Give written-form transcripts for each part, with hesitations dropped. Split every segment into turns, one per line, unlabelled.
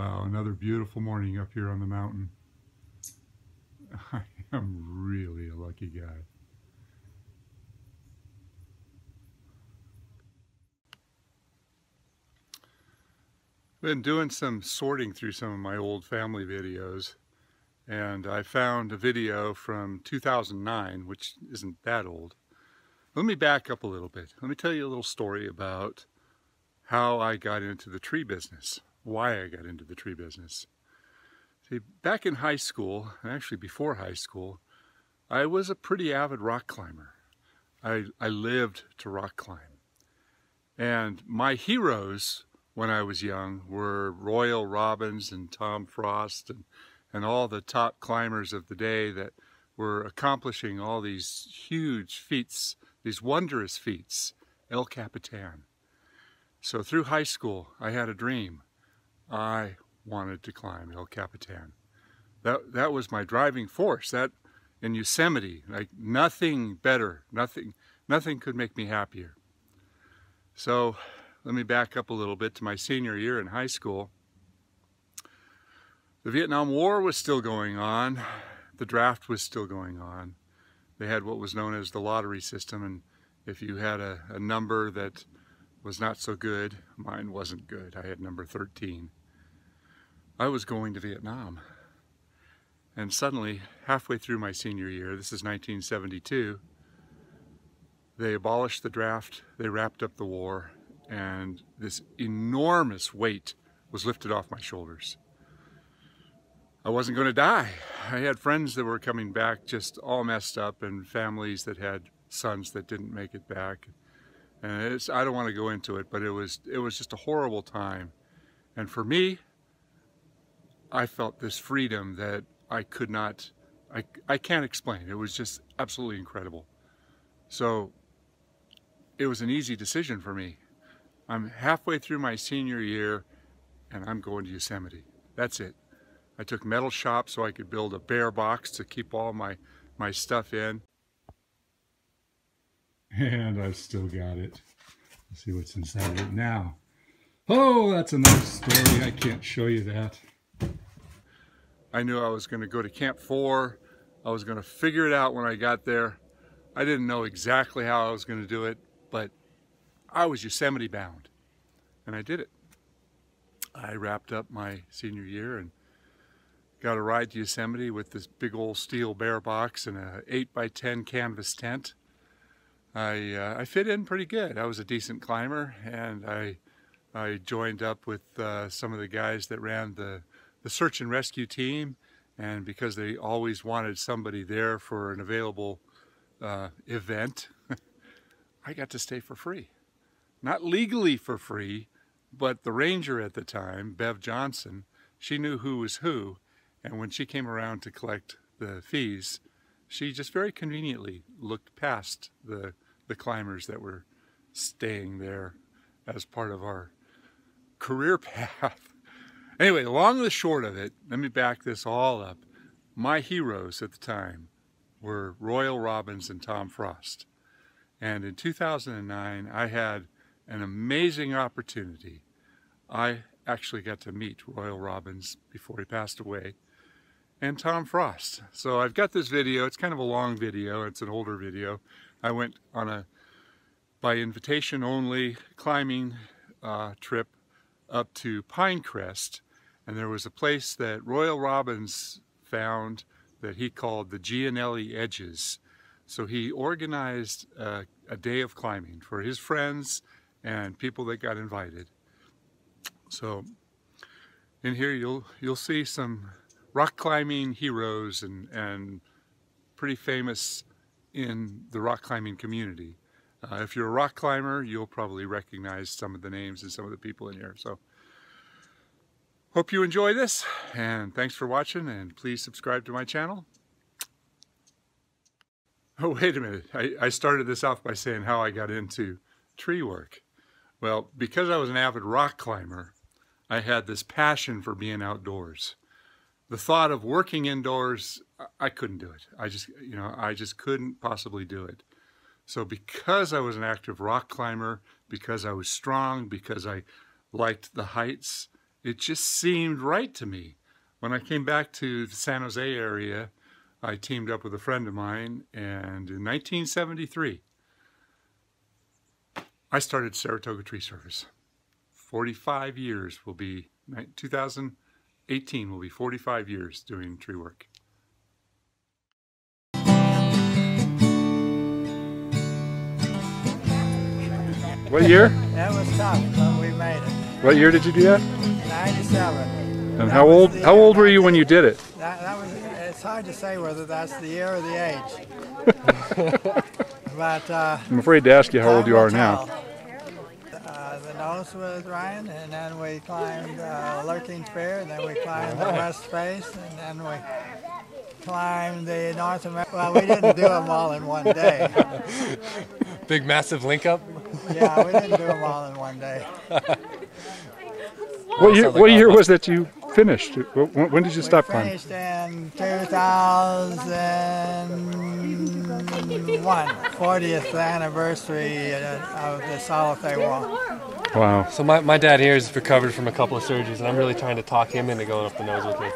Wow, another beautiful morning up here on the mountain. I am really a lucky guy. Been doing some sorting through some of my old family videos, and I found a video from 2009, which isn't that old. Let me back up a little bit. Let me tell you a little story about how I got into the tree business, why I got into the tree business. See, back in high school, actually before high school, I was a pretty avid rock climber. I lived to rock climb. And my heroes when I was young were Robbins and Tom Frost and all the top climbers of the day that were accomplishing all these huge feats, these wondrous feats, El Capitan. So through high school, I had a dream. I wanted to climb El Capitan. That was my driving force. That in Yosemite, like nothing better, nothing could make me happier. So let me back up a little bit to my senior year in high school. The Vietnam War was still going on. The draft was still going on. They had what was known as the lottery system, and if you had a number that was not so good, mine wasn't good. I had number 13. I was going to Vietnam. And suddenly, halfway through my senior year, this is 1972, they abolished the draft, they wrapped up the war, and this enormous weight was lifted off my shoulders. I wasn't going to die. I had friends that were coming back just all messed up, and families that had sons that didn't make it back. And I don't want to go into it, but it was just a horrible time. And for me, I felt this freedom that I could not, I can't explain. It was just absolutely incredible. So it was an easy decision for me. I'm halfway through my senior year and I'm going to Yosemite. That's it. I took metal shop so I could build a bear box to keep all my stuff in. And I've still got it. Let's see what's inside it now. Oh, that's another story. I can't show you that. I knew I was going to go to Camp 4. I was going to figure it out when I got there. I didn't know exactly how I was going to do it, but I was Yosemite bound, and I did it. I wrapped up my senior year and got a ride to Yosemite with this big old steel bear box and a 8x10 canvas tent. I fit in pretty good. I was a decent climber, and I joined up with some of the guys that ran the search and rescue team, and because they always wanted somebody there for an available event, I got to stay for free. Not legally for free, but the ranger at the time, Bev Johnson, she knew who was who, and when she came around to collect the fees, she just very conveniently looked past the climbers that were staying there as part of our career path. Anyway, long the short of it, let me back this all up. My heroes at the time were Robbins and Tom Frost. And in 2009, I had an amazing opportunity. I actually got to meet Robbins before he passed away, and Tom Frost. So I've got this video. It's kind of a long video. It's an older video. I went on a, by invitation only, climbing trip up to Pinecrest, and there was a place that Robbins found that he called the Gianelli Edges. So he organized a day of climbing for his friends and people that got invited. So in here you'll see some rock climbing heroes and pretty famous in the rock climbing community. If you're a rock climber, you'll probably recognize some of the names and some of the people in here. So hope you enjoy this, and thanks for watching, and please subscribe to my channel. Oh, wait a minute. I started this off by saying how I got into tree work. Well, because I was an avid rock climber, I had this passion for being outdoors. The thought of working indoors, I couldn't do it. I just couldn't possibly do it. So because I was an active rock climber, because I was strong, because I liked the heights, it just seemed right to me. When I came back to the San Jose area, I teamed up with a friend of mine, and in 1973, I started Saratoga Tree Service. 45 years will be, 2018 will be 45 years doing tree work. What year?
That was tough, but we made it.
What year did you do that?
97.
And how old were you when you did it?
That was. It's hard to say whether that's the year or the age. But
I'm afraid to ask you how old you are now.
The nose was Ryan, and then we climbed Lurking Spear, and then we climbed the West Face, and then we climbed the North America. Well, we didn't do them all in one day.
Big, massive link up?
Yeah, we didn't do them all in one day.
What year was that you finished? When did you stop climbing?
We finished in 2001, 40th anniversary of the Solitaire Wall.
Wow.
So my dad here is recovered from a couple of surgeries, and I'm really trying to talk him into going up the nose with me.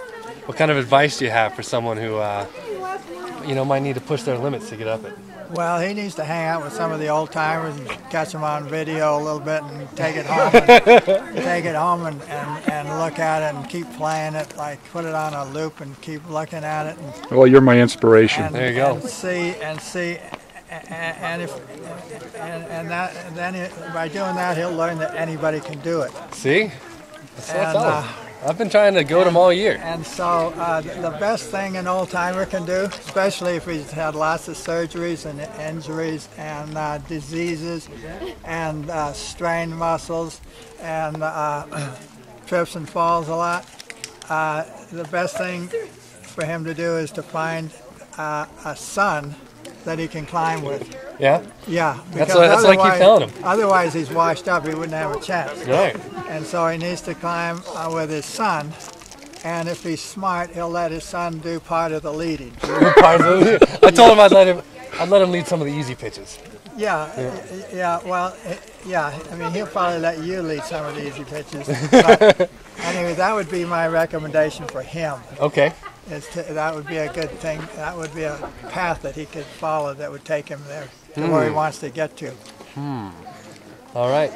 What kind of advice do you have for someone who, might need to push their limits to get up it?
Well, he needs to hang out with some of the old timers and catch them on video a little bit and take it home and look at it and keep playing it, like put it on a loop and keep looking at it.
Well, you're my inspiration.
There you go.
And see, then by doing that, he'll learn that anybody can do it.
See? That's what I tell him. I've been trying to goad him all year.
And so the best thing an old-timer can do, especially if he's had lots of surgeries and injuries and diseases and strained muscles and trips and falls a lot, the best thing for him to do is to find a son that he can climb with.
Yeah?
Yeah.
That's what I keep telling him.
Otherwise, he's washed up. He wouldn't have a chance.
Right.
And so he needs to climb with his son. And if he's smart, he'll let his son do part of the leading.
I told him I'd let him lead some of the easy pitches.
Yeah. Well, yeah. I mean, he'll probably let you lead some of the easy pitches. But anyway, that would be my recommendation for him.
Okay.
That would be a good thing. That would be a path that he could follow that would take him there to where he wants to get to.
All right.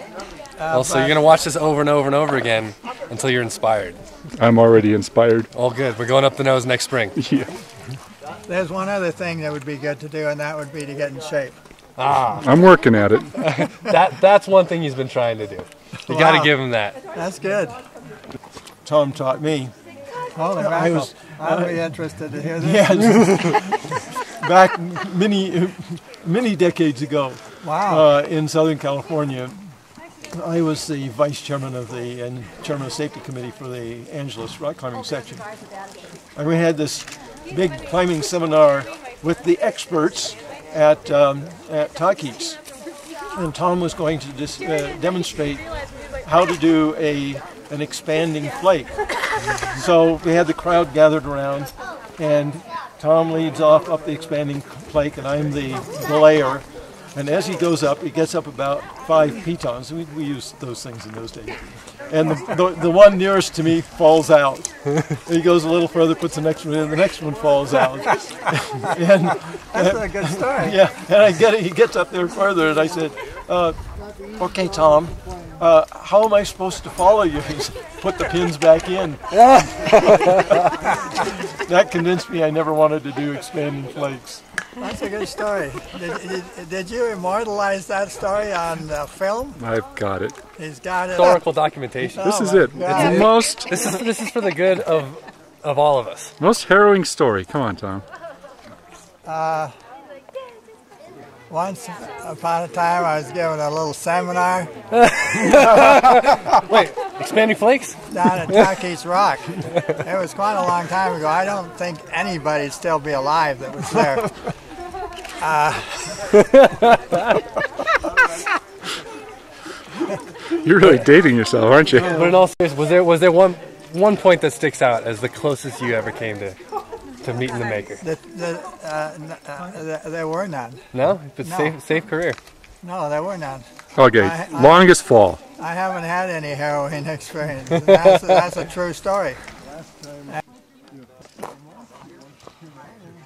So you're going to watch this over and over and over again until you're inspired.
I'm already inspired.
All good. We're going up the nose next spring.
Yeah.
There's one other thing that would be good to do, and that would be to get in shape.
I'm working at it.
That's one thing he's been trying to do. You got to give him that.
That's good.
Tom taught me.
Holy mackerel. I'd be interested to hear this.
Yes. Back many decades ago,
Wow.
in Southern California, I was the vice chairman of the chairman of the safety committee for the Angeles rock climbing section. And we had this big climbing seminar with the experts at Takis. And Tom was going to demonstrate how to do an expanding flake. So we had the crowd gathered around, and Tom leads off up the expanding flake, and I'm the belayer. And as he goes up, he gets up about 5 pitons. We used those things in those days. And the one nearest to me falls out. He goes a little further, puts the next one in, and the next one falls out.
That's a good story.
Yeah, and he gets up there further, and I said, okay, Tom, how am I supposed to follow you? He said, put the pins back in. That convinced me I never wanted to do expanding flakes.
That's a good story. Did you immortalize that story on film?
I've got it.
He's got it.
Historical documentation.
This is it.
God.
It's the most
This is for the good of all of us.
most harrowing story. Come on, Tom.
Once upon a time, I was given a little seminar
Wait, expanding flakes?
down at Takis Rock. It was quite a long time ago. I don't think anybody'd still be alive that was there.
You're really dating yourself, aren't you?
But in all seriousness, was there one point that sticks out as the closest you ever came to meeting the maker?
There were none.
No? But
No.
safe career.
No, there were none.
Okay, longest fall.
I haven't had any heroin experience. That's a true story.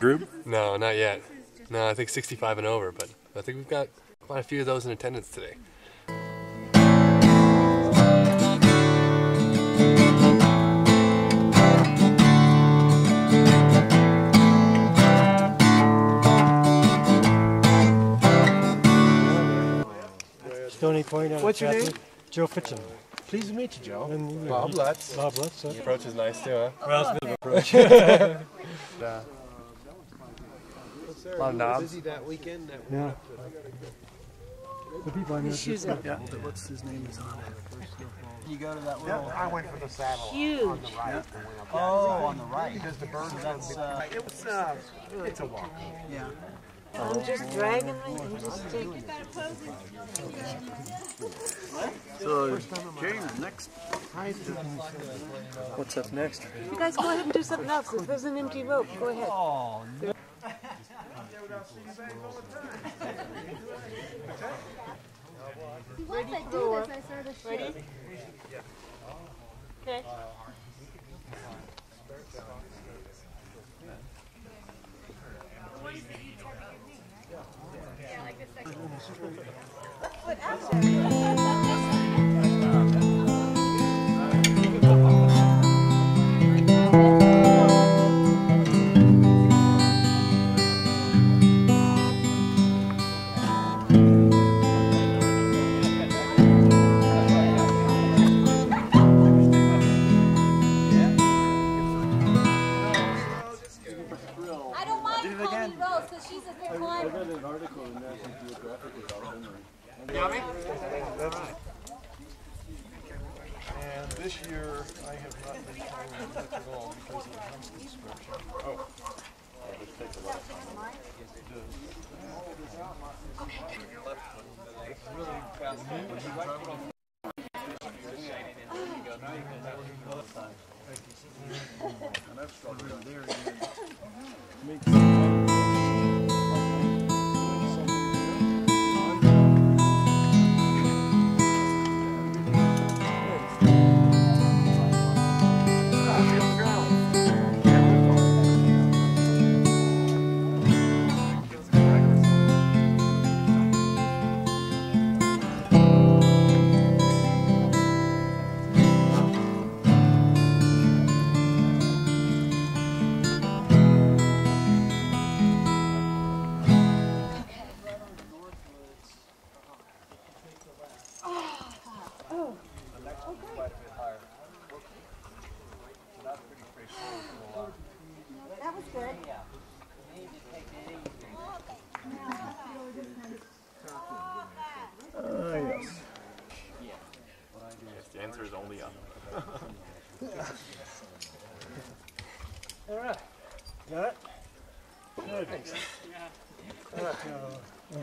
Group? No, not yet. No, I think 65 and over, but I think we've got quite a few of those in attendance today.
Stony Point.
What's your name?
Joe Fitchin.
Pleased to meet you, Joe.
And
Bob Lutz.
Bob Lutz.
The approach is nice too, huh?
Well, it's a bit of an approach.
A lot of knobs.
Busy that weekend.
Yeah. The people I met.
Yeah. What's his name is on it? You go to that little.
I went for the saddle
Huge.
on the right.
Oh, on the right.
Because the birds
That's,
it's a walk.
yeah.
I'm just dragging it. I'm just taking.
So, James, next.
What's up next?
You guys go ahead and do something else. If there's an empty rope, go ahead.
Oh, no.
Once I do this, I sort of shake.
Okay.
I don't mind calling Rose because she's a good climber.
an article in National Geographic about Henry. And this year, I have not been climbing much at all because of the Huntsman scripture. Oh. This takes a lot of time. Really fast. And I've struggled there.
That was good.
Yes.
The answer is only up.
All right. Got it? Good. Thanks.
I'm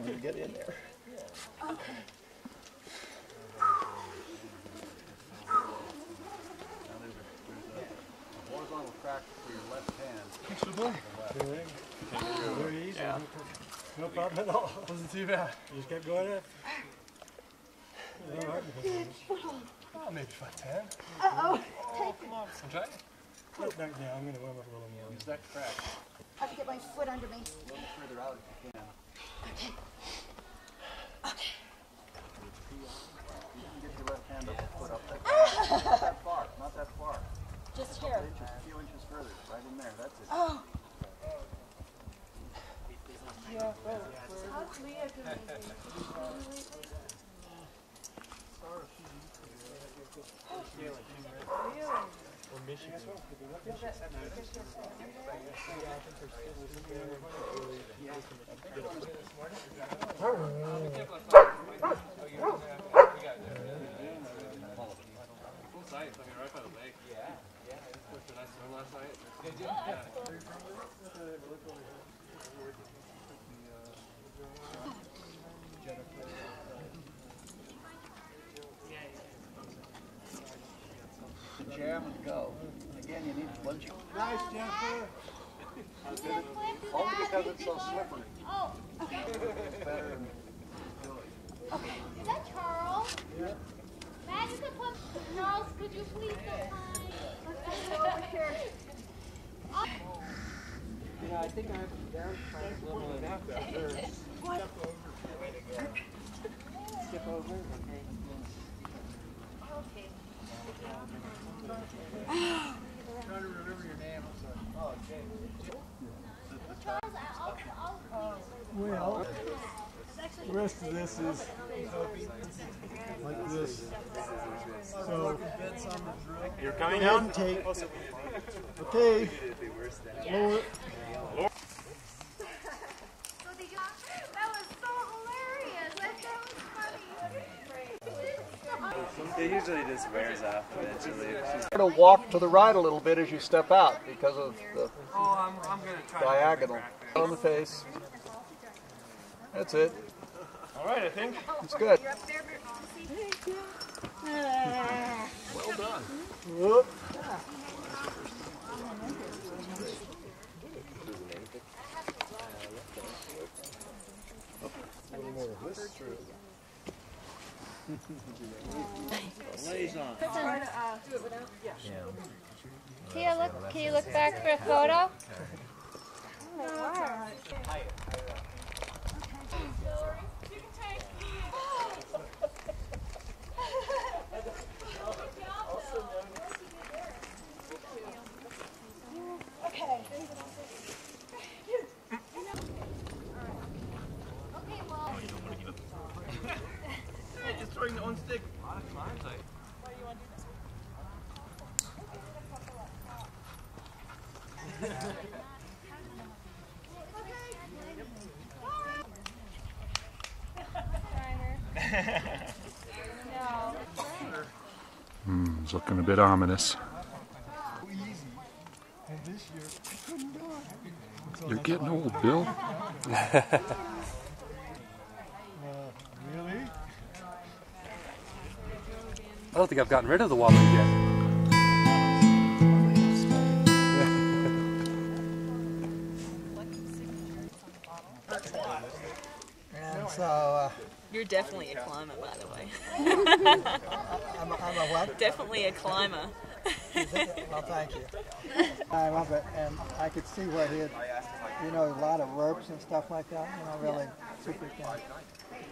going to get in there.
Horizontal crack for your left hand.
Very easy. Yeah. No problem at all. Wasn't too bad. You just kept going up. All right.
Oh, maybe 5'10".
Uh-oh.
I'm trying.
Put it back down. I'm going to warm up a little more.
Use that crack.
I have to get my foot under me.
A little further out if you can.
Okay. Okay.
You can get your left hand up the foot up that far. Not that far. Not that far.
Just here.
A few inches further. Right in there. That's it.
Oh.
Jam and go. Again, you need plenty.
Nice, Jennifer.
Only because it's so slippery.
Oh, okay.
It's better than
Okay. Is that Charles?
Yeah.
Charles, could you please come over here?
Yeah, I think I have to downsize level it out there. Skip over, okay.
Trying to remember your name, I'm sorry. Oh, James.
Well, the rest of this is like this. So,
You're coming
down take. Okay. Lower.
That was so hilarious. That was funny.
It usually just wears off eventually.
Going to walk to the right a little bit as you step out because of the
I'm gonna try
diagonal on the face. That's it.
All right, I think.
It's good.
Well done.
Whoop.
Can you look back for a photo?
Just throwing the one stick.
It's looking a bit ominous. You're getting old, Bill.
Really?
I don't think I've gotten rid of the wobbly yet.
And so
You're definitely a climber, by the way.
I'm a what?
Definitely a climber.
Well, thank you. I love it, and I could see where he had, you know, a lot of ropes and stuff like that. You know, really super cool.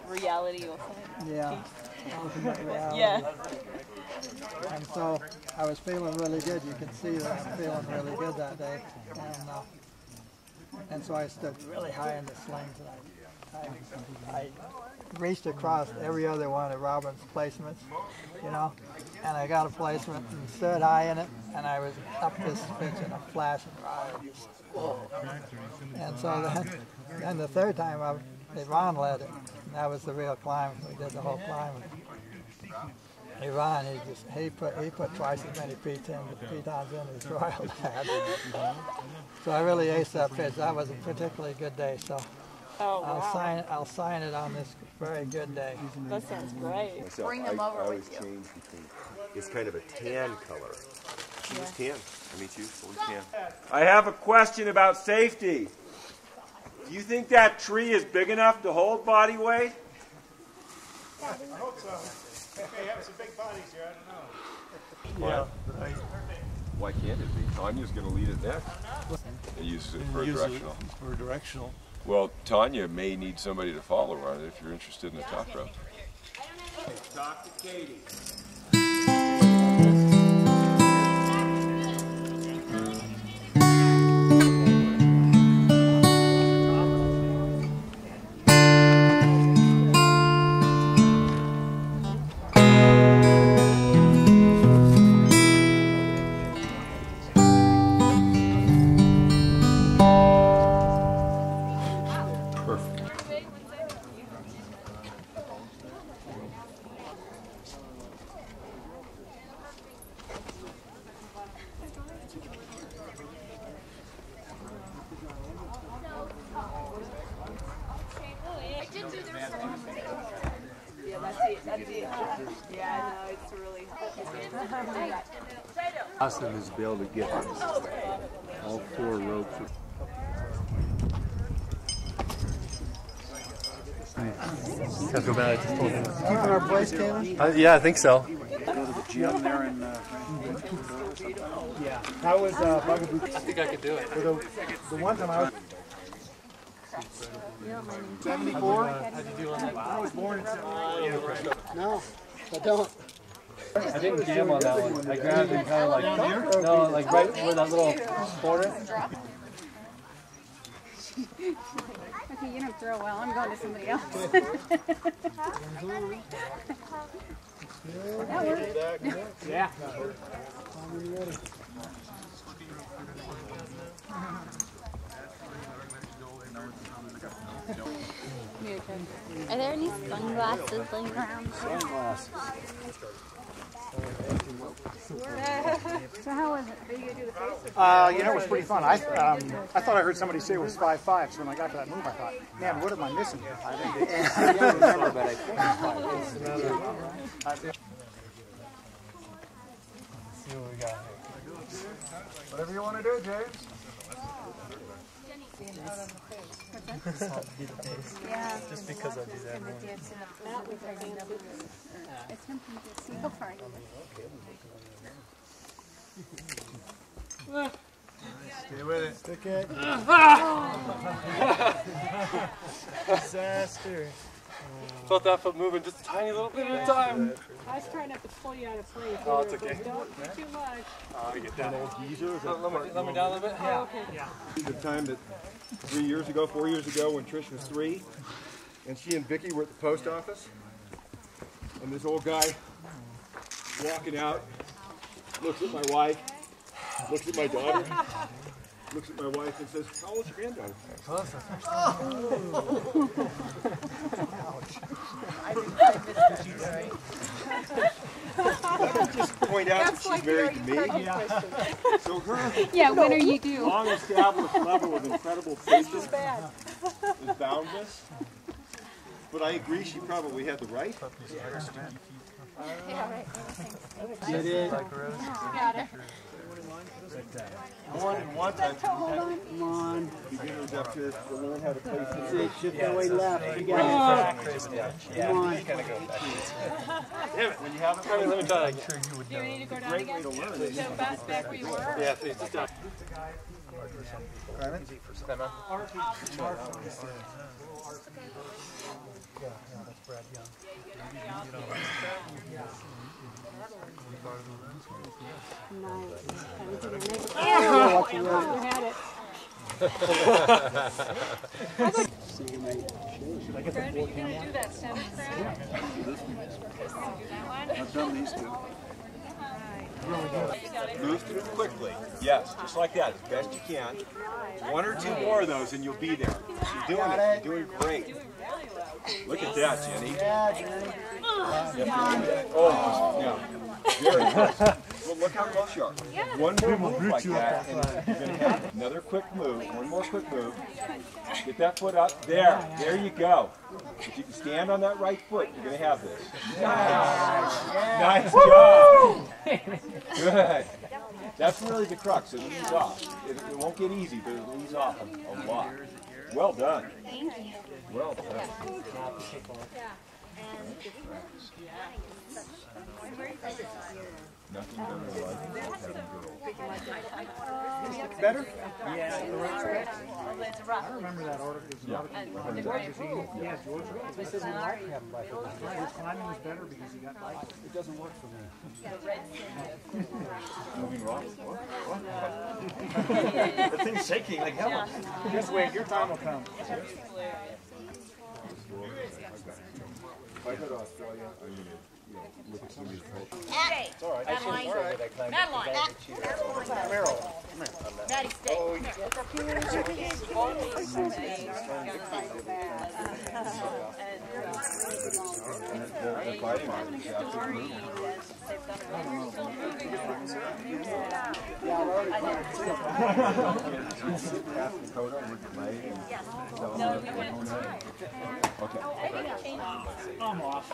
Reality or something.
Yeah. Ultimate reality.
Yeah.
And so I was feeling really good. You can see that I'm feeling really good that day. And so I stood really high in the slings. And I reached across every other one of Robbins' placements, you know, and I got a placement and stood high in it, and I was up this pitch in a flash and ride. And so then the third time, Ron led it, and that was the real climb. We did the whole climb. Ron, he put twice as many pitons in as Royal had. So I really aced that pitch. That was a particularly good day. So I'll sign it on this very good day.
That sounds great.
So
Bring them over with you.
Change between, it's kind of a tan color. She was tan. I meet you, fully tan.
I have a question about safety. Do you think that tree is big enough to hold body weight?
I hope so. They have some big bodies here, I don't know.
Yeah.
Why can't it be? Tanya's going to lead it next. And uses it for directional.
For directional.
Well, Tanya may need somebody to follow on it if you're interested in the top rope.
Talk to Katie.
Awesome is to be able to get all four ropes.
Can't go bad.
Keeping our place, Kayla?
Yeah, I think so.
gym there in yeah. How was Bugaboo?
I think I could do it.
The one time I was 74.
How'd you do on that?
I was born in 74.
No, I don't.
I didn't jam on that one. I grabbed it kind of like, no, like right where that little corner.
Okay, you don't throw well. I'm going to somebody else. That worked.
Yeah.
Are there any sunglasses laying around?
Sunglasses.
So how was it? Did you do the face?
You know, it was pretty fun. I thought I heard somebody say it was 5'5", so when I got to that move, I thought, man, what am I missing here? I don't remember, but I think it's 5'5".
Let's see what we got here.
Whatever you want to do, James.
Yeah.
Just because I do that one.
It's something to see. Go for it.
Stay with it. Stick it.
Disaster. Felt that foot moving just a tiny little bit at a time.
I was trying not to pull you out of place.
Oh, it's okay.
Don't do too much.
Oh, I get that.
Let
me down a little bit?
Yeah. Okay.
The time that 4 years ago when Trish was 3, and she and Vicky were at the post office, and this old guy walking out, looks at my wife, looks at my daughter, looks at my wife and says, "How old's your granddaughter?" Let me just point out that she's married to me. So her
when are you due?
long-established level of incredible patience is boundless. But I agree, she probably had the right.
Yeah, right.
Get it.
Got it.
One time,
Come on.
beginners have to learn how to play
That's it. Shift that way left. You got it. Come on.
Gotta go back.
Damn it, when you have it,
Let me try that.
Do you need to go down
great
again?
way to learn.
Go back where you were?
Yeah, please. Just down. Stand on.
You had it.
Fred, are you going to do that step, Fred?
I've done these two. Move through quickly. Yes, just like that, as best you can. 1 or 2 more of those and you'll be there. You're doing it. You're doing great. Look at that, Jenny.
Yeah, Jenny.
Oh, yeah. Very nice. Well, look how close you are. One more move like that, and you're going to have another quick move. One more quick move. Get that foot up. There. There you go. If you can stand on that right foot, you're going to have this. Nice job. Good. That's really the crux. It'll ease off. It won't get easy, but it'll ease off a lot. Well done.
Thank you.
Well done. Nothing better in life than having girls.
Better?
Yeah.
I remember that article. Yeah, George. He says his life happened by his climbing was better because he got light. It doesn't work for me.
Moving wrong? What?
The thing's shaking like hell. Just wait, your time will come.
If I go to Australia, I'm going to look at some of these cultures.
Okay.
It's all right.
Madeline. Maddie, stay.
Okay.
I'm off.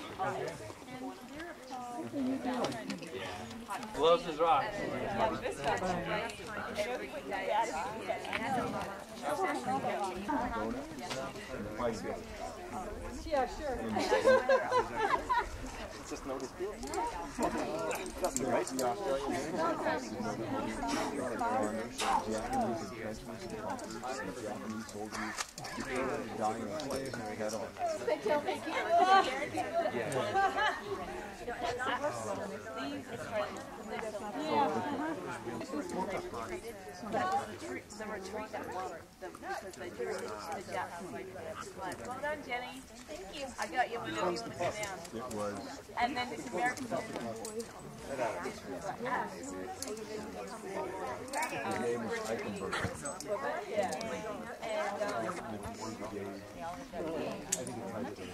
Gloves as rocks.
Yeah, sure.
It's just no dispute. That's the right. The Australian Japanese soldiers dying of slaves and head on.
The retreat that water, because they do the Japanese. Well done, Jenny. Thank you. I got you when you went down.
It was.
And then the American
Her name was Eichenberg.
Yeah. And
I think it ties it in.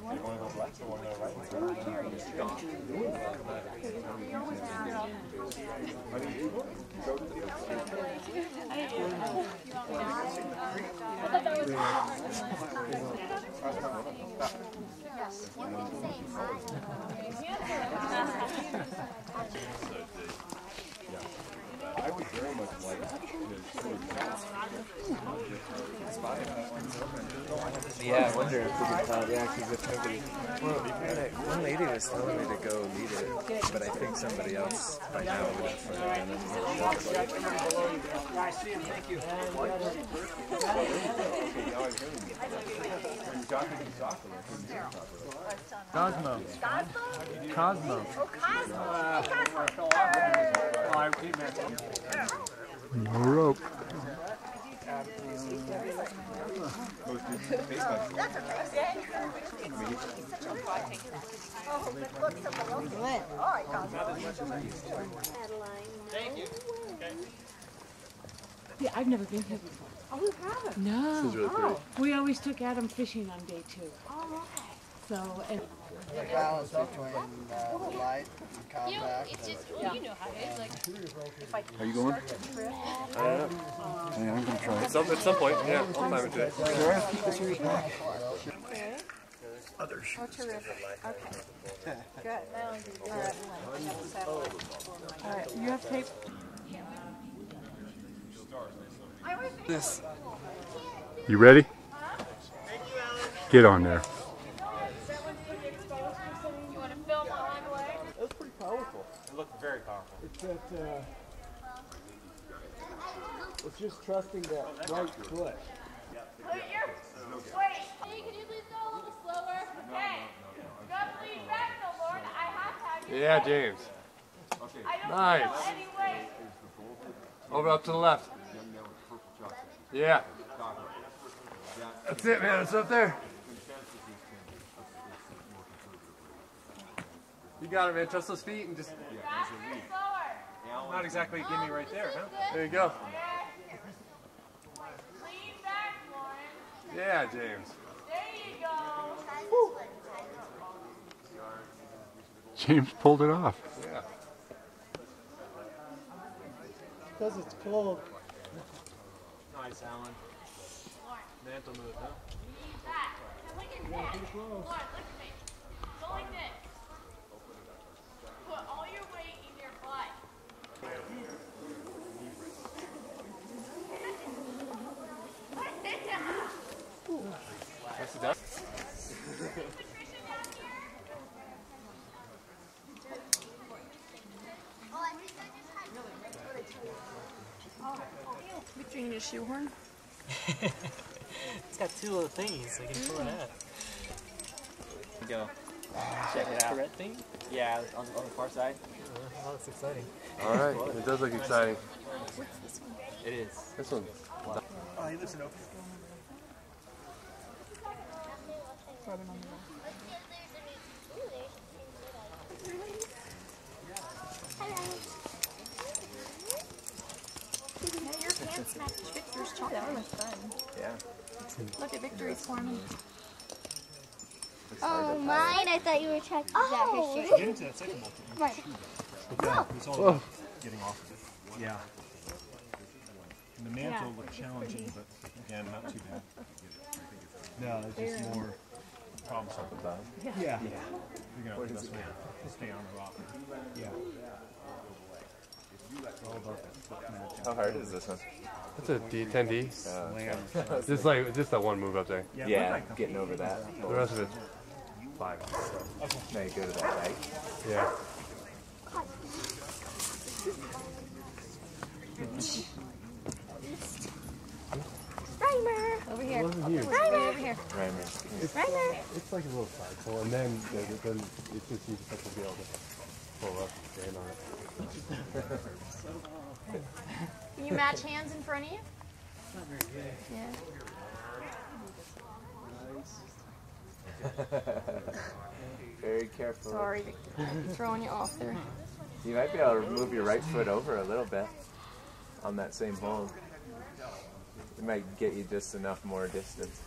One of the left, the one on the right. I would very much like to
Yeah, I wonder if we could tell. Yeah, because if nobody. Well, one lady was telling me to go lead it, but I think somebody else by now would have put it in.
I see him. Thank you.
Cosmo. Cosmo.
No rope.
Thank you.
Yeah, I've never been here before.
Oh, you haven't?
No.
This is really pretty.
We always took Adam fishing on day 2.
Oh, okay.
So, and
The balance between light and compact.
It's just, you know how it is. Like, if I
Are you going?
I don't know.
Yeah, I'm going to try.
At some point, yeah, I'll climb it today.
okay.
Others.
Oh, terrific. Okay. Good.
all right, you have tape.
This.
You ready? Get on there.
You want to film along the way?
That was pretty powerful.
It looked very powerful.
It's that, it's just trusting that right foot.
Wait, hey, can you please go a little slower? Hey, don't lean back no more. I have to have you.
Yeah, James.
I don't
Nice.
feel any weight.
Over up to the left. Yeah. That's it, man. It's up there. You got it, man. Trust those feet and just.
Faster, slower.
Not exactly give me right there, huh?
There you go.
Lean back, Lauren.
Yeah, James.
There you go.
James pulled it off.
Yeah.
Because it's cold.
Nice, Alan. Mantle move, huh?
Lean back. Now look at this. Lauren, look at me. Go like this. Put all your weight in your butt.
What's it done?
Between your shoehorn?
It's got 2 little thingies, so you can pull it out. Go. Check it out. Red thing? Yeah, on the far side. Oh, that's exciting.
All right. It does look exciting.
What's this one?
It is.
This one.
Oh, he lives in Oak.
Rubbing on the wall. Hey, your pants match Victor's chocolate. That one was fun.
Yeah.
Look at Victory's for me.
Oh, mine? I thought you were checking
Oh.
that.
Get into that second one.
Right.
Yeah, it's all about getting off of it. Yeah. And the mantle looked challenging, but again, not too bad. No, it's just more problem solving. Yeah. You're going to have to stay on or off. Yeah.
How hard is this one? That's a D, 10D. Just that one move up there.
Yeah, getting over that.
The rest of it's 5.
Now you go to that right.
Yeah.
Rhymer! Over here.
Over here.
Rhymer! Over here.
Rhymer.
Rhymer!
It's like a little flagpole, and then it's just you just have to be able to pull up and stand on it.
Can you match hands in front of you?
Not very good.
Yeah.
Very careful.
Sorry, throwing you off there.
You might be able to move your right foot over a little bit on that same hold. It might get you just enough more distance.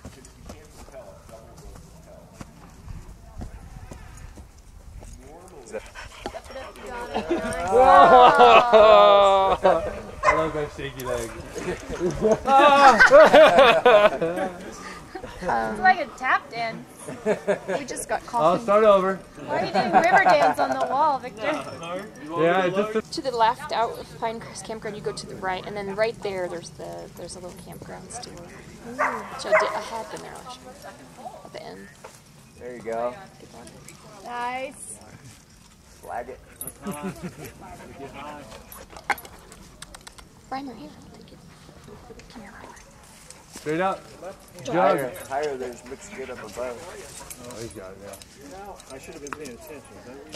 I love that shaky leg.
It's like a tap dance. We just got caught.
I'll start over.
Why are you doing river dance on the wall, Victor?
Yeah, just
to the left, out of Pinecrest Campground, you go to the right, and then right there, there's a little campground still. Which I had been there last year at the end.
There you go.
Nice.
Flag it.
Rhymer, here. Take it. Come here, Rhymer.
straight up.
Higher, higher, there's mixed good up above.
Oh, he's got it, yeah.
I should have been paying attention.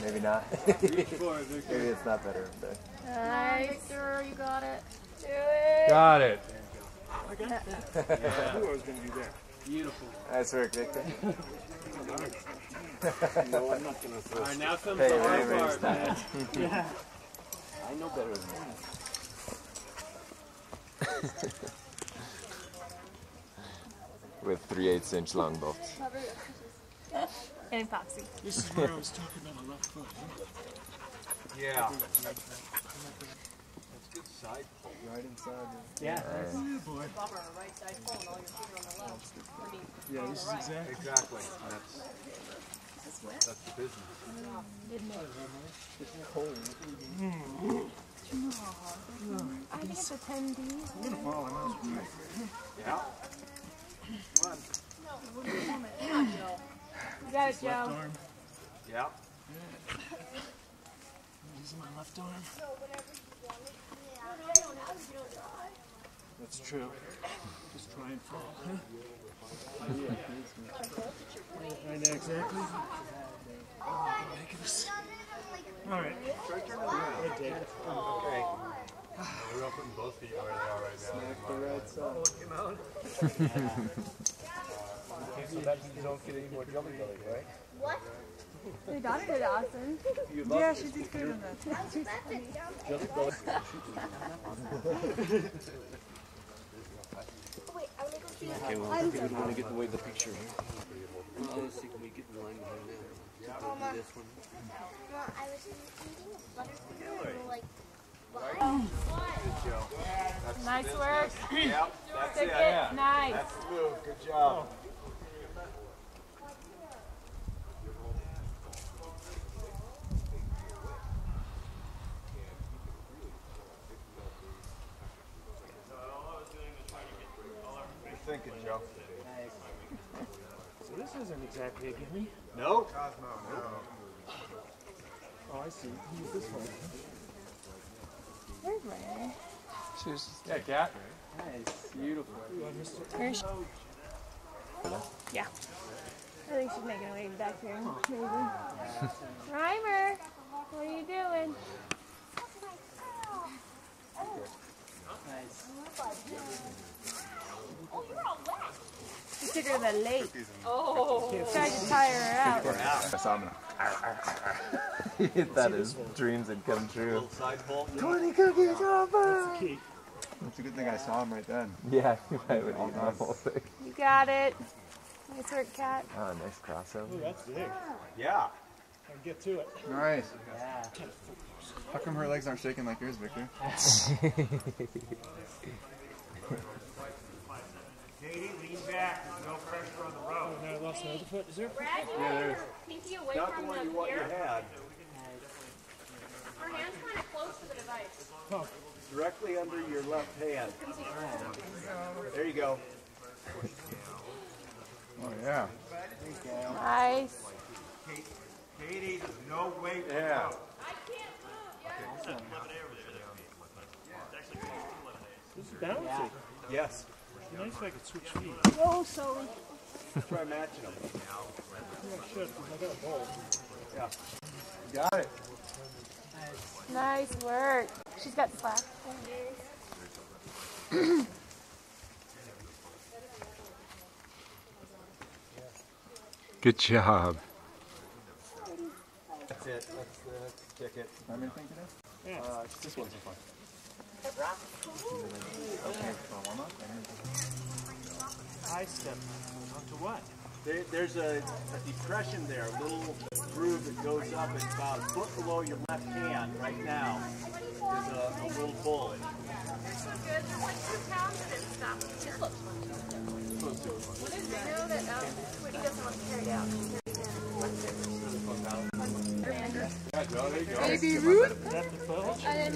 Maybe not. Maybe it's not better up there.
Nice. Victor, you got it. Do it.
Got it.
I got that. I knew I was going to be there.
Beautiful.
Nice work, Victor.
No, I'm not going to throw.
All right, now comes
Hey,
the hard
Raymer's
part, man.
not.
I know better than that.
With 3/8 inch long bolts.
And epoxy.
This is where I was talking about a left foot.
Yeah.
That's good side pull.
Right inside.
Yeah.
Oh, boy. Yeah, this is exactly.
That's the business.
It's cold.
I think it's a 10D.
I'm going to fall. I know.
Yeah.
Come on.
You got it, Joe.
Left arm.
Yeah.
Using my left arm. That's true. Just try and fall. Huh? Right there, exactly. All right.
Okay. We're putting both feet where they are right now.
Smack the right side.
So that means you don't get any more jelly belly, right?
What? Your daughter did awesome.
Yeah, she's good at that.
She's funny.
Jelly belly. Okay, well, I think we want to get away the picture here. Well, let's see, can we get in line behind there? Do this one.
I was eating butterfinger like
Nice work.
Yep, that's
Stick
it.
it. Nice.
That's the move. Good job. What are you thinking, Joe?
So this isn't exactly a gimme.
No. Cosmo, no.
Oh, I see. Use this one.
Where's Ray?
Yeah, cat.
Nice. Beautiful.
Where is she? Yeah. I think she's making her way back here. Maybe. Rhymer, what are you doing?
Nice.
You took her to the lake. Oh. Tried to tire her out.
I saw him. He thought his dreams had come true.
Side pull.
20 cookies, Robert!
That's the key.
It's a good thing I saw him right then.
Yeah, you might have eaten the whole thing.
You got it. Nice work, Kat.
Oh, nice crossover.
Ooh, that's big.
Yeah.
I'll get to it.
Nice. How come her legs aren't shaking like yours, Victor?
Katie, lean back. There's no pressure on the road.
Oh, now I lost my other foot. Is there?
Brad, you
Yeah,
want
there
your
is.
pinky away
Not the
from
one
the
you want
gear?
your had.
Her hand's kind of close to the device.
Oh, directly under your left hand. There you go.
Oh, yeah.
Nice.
Katie, there's no way to
Yeah.
go.
This is balancing.
Yes.
It'd be nice if I could switch feet.
Oh, sorry.
Try matching them.
Yeah, I should, because I got a ball.
Yeah.
Got it.
Nice work. She's got slack fingers.
Good job.
That's it. That's the ticket.
I'm in thinking of?
Yeah. This one's fun.
High step. Onto what?
There's a depression there, a little groove that goes up. It's about a foot below your left hand right now. There's a little bowl.
They're so good. They're like 2 pounds and it's stuff. It looks fun. What is it? I know that Whitney doesn't want to carry it out.
Baby Ruth?
And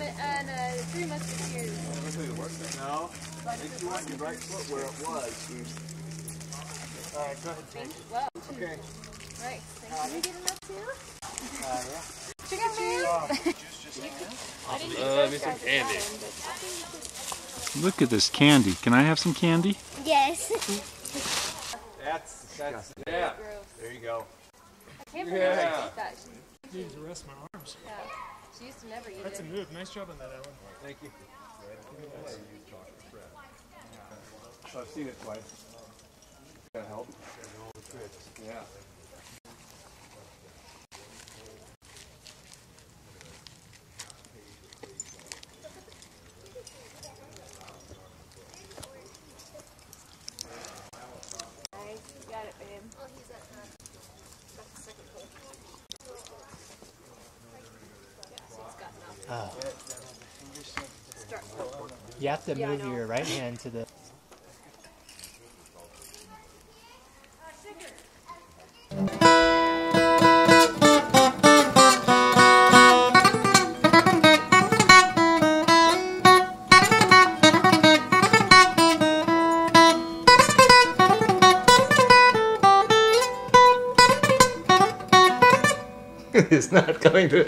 3 Musketeers.
No. I think you want your right foot where it was.
All right, go ahead.
Wow.
Okay.
Right. Can you get enough too?
Yeah.
Chicken man?
Let me some candy.
Look at this candy. Can I have some candy?
Yes.
That's yeah. There you go.
I can't believe she did that.
Need to rest my arms.
Yeah. She used to never eat
That's
it.
a move. Nice job on that, Ellen.
Thank you.
I've seen it twice. That help? Yeah.
Nice. You got it, babe. Oh, he's at the second hole.
Oh.
Start.
You have to move your right hand to the...
It's not going to.